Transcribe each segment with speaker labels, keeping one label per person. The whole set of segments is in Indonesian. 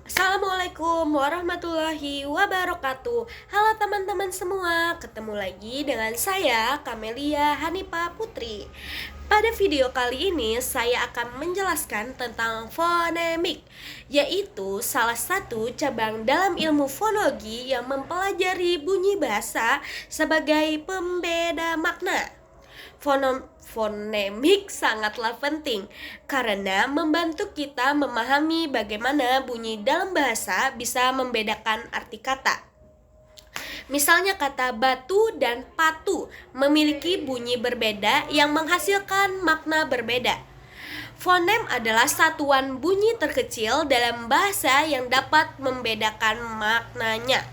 Speaker 1: Assalamualaikum warahmatullahi wabarakatuh. Halo teman-teman semua, ketemu lagi dengan saya Kamelia Hanipa Putri. Pada video kali ini saya akan menjelaskan tentang fonemik, yaitu salah satu cabang dalam ilmu fonologi yang mempelajari bunyi bahasa sebagai pembeda makna. Fonemik sangatlah penting karena membantu kita memahami bagaimana bunyi dalam bahasa bisa membedakan arti kata. Misalnya kata batu dan patu memiliki bunyi berbeda yang menghasilkan makna berbeda. Fonem adalah satuan bunyi terkecil dalam bahasa yang dapat membedakan maknanya.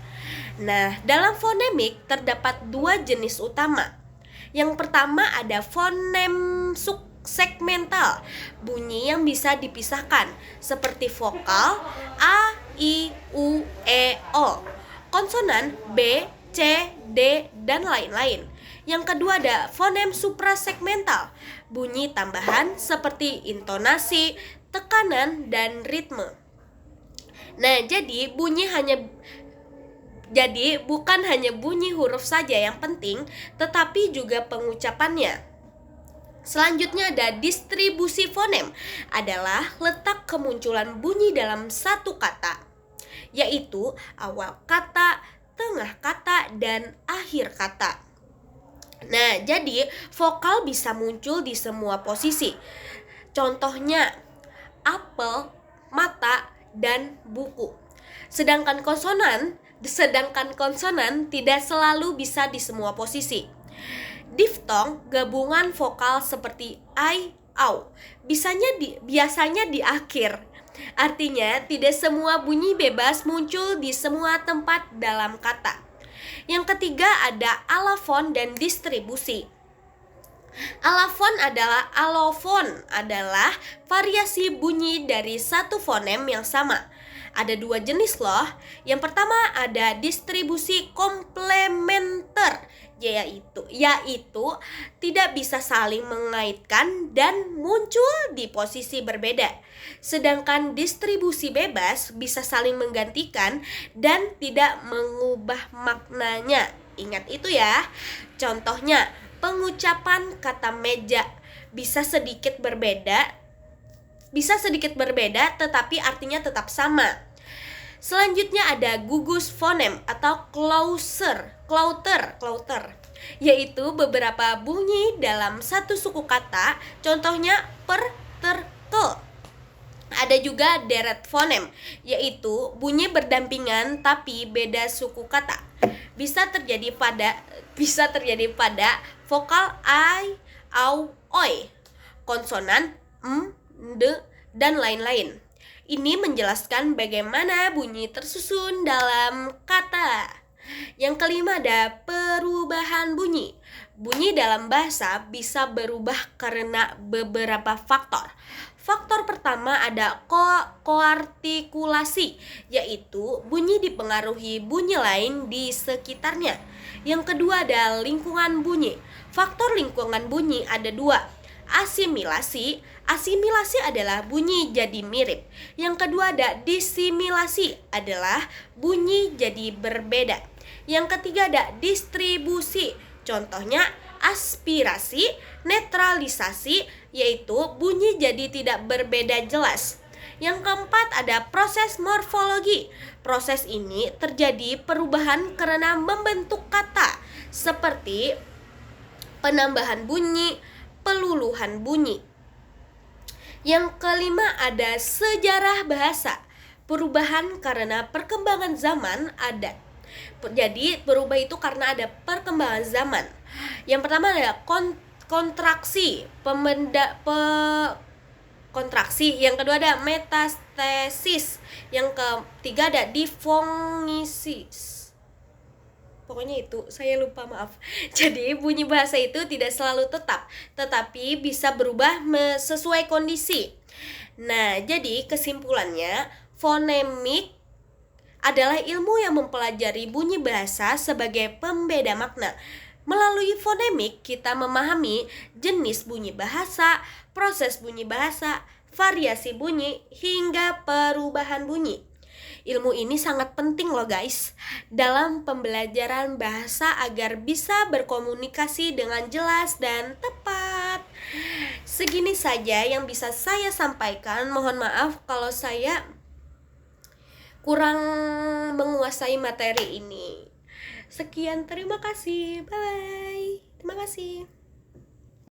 Speaker 1: Nah, dalam fonemik terdapat dua jenis utama. Yang pertama ada fonem segmental, bunyi yang bisa dipisahkan seperti vokal A, I, U, E, O, konsonan B, C, D, dan lain-lain. Yang kedua ada fonem suprasegmental, bunyi tambahan seperti intonasi, tekanan, dan ritme. Nah, jadi bukan hanya bunyi huruf saja yang penting, tetapi juga pengucapannya. Selanjutnya ada distribusi fonem, adalah letak kemunculan bunyi dalam satu kata, yaitu awal kata, tengah kata, dan akhir kata. Nah, jadi vokal bisa muncul di semua posisi. Contohnya apel, mata, dan buku. Sedangkan konsonan tidak selalu bisa di semua posisi. Diftong, gabungan vokal seperti ai, au, biasanya di akhir. Artinya, tidak semua bunyi bebas muncul di semua tempat dalam kata. Yang ketiga ada alofon dan distribusi. Alofon adalah variasi bunyi dari satu fonem yang sama. Ada dua jenis loh. Yang pertama ada distribusi komplementer, yaitu tidak bisa saling mengaitkan dan muncul di posisi berbeda. Sedangkan distribusi bebas bisa saling menggantikan dan tidak mengubah maknanya. Ingat itu ya. Contohnya, pengucapan kata meja bisa sedikit berbeda tetapi artinya tetap sama. Selanjutnya ada gugus fonem atau klauter, yaitu beberapa bunyi dalam satu suku kata, contohnya per, ter, ke. Ada juga deret fonem, yaitu bunyi berdampingan tapi beda suku kata. Bisa terjadi pada vokal ai, au, oi, konsonan d, dan lain-lain. Ini menjelaskan bagaimana bunyi tersusun dalam kata. Yang kelima ada perubahan bunyi. Bunyi dalam bahasa bisa berubah karena beberapa faktor. Faktor pertama ada koartikulasi, yaitu bunyi dipengaruhi bunyi lain di sekitarnya. Yang kedua ada lingkungan bunyi. Faktor lingkungan bunyi ada dua. Asimilasi adalah bunyi jadi mirip. Yang kedua ada disimilasi, adalah bunyi jadi berbeda. Yang ketiga ada distribusi, contohnya aspirasi, netralisasi, yaitu bunyi jadi tidak berbeda jelas. Yang keempat ada proses morfologi. Proses ini terjadi perubahan karena membentuk kata, seperti penambahan bunyi, peluluhan bunyi. Yang kelima ada sejarah bahasa. Perubahan karena perkembangan zaman ada. Jadi berubah itu karena ada perkembangan zaman. Yang pertama ada kontraksi, kontraksi. Yang kedua ada metastasis. Yang ketiga ada difongisis. Pokoknya itu, saya lupa, maaf. Jadi bunyi bahasa itu tidak selalu tetap, tetapi bisa berubah sesuai kondisi. Nah, jadi kesimpulannya, fonemik adalah ilmu yang mempelajari bunyi bahasa sebagai pembeda makna. Melalui fonemik, kita memahami jenis bunyi bahasa, proses bunyi bahasa, variasi bunyi, hingga perubahan bunyi. Ilmu ini sangat penting loh guys dalam pembelajaran bahasa agar bisa berkomunikasi dengan jelas dan tepat. Segini saja yang bisa saya sampaikan. Mohon maaf kalau saya kurang menguasai materi ini. Sekian, terima kasih. Bye. Terima kasih.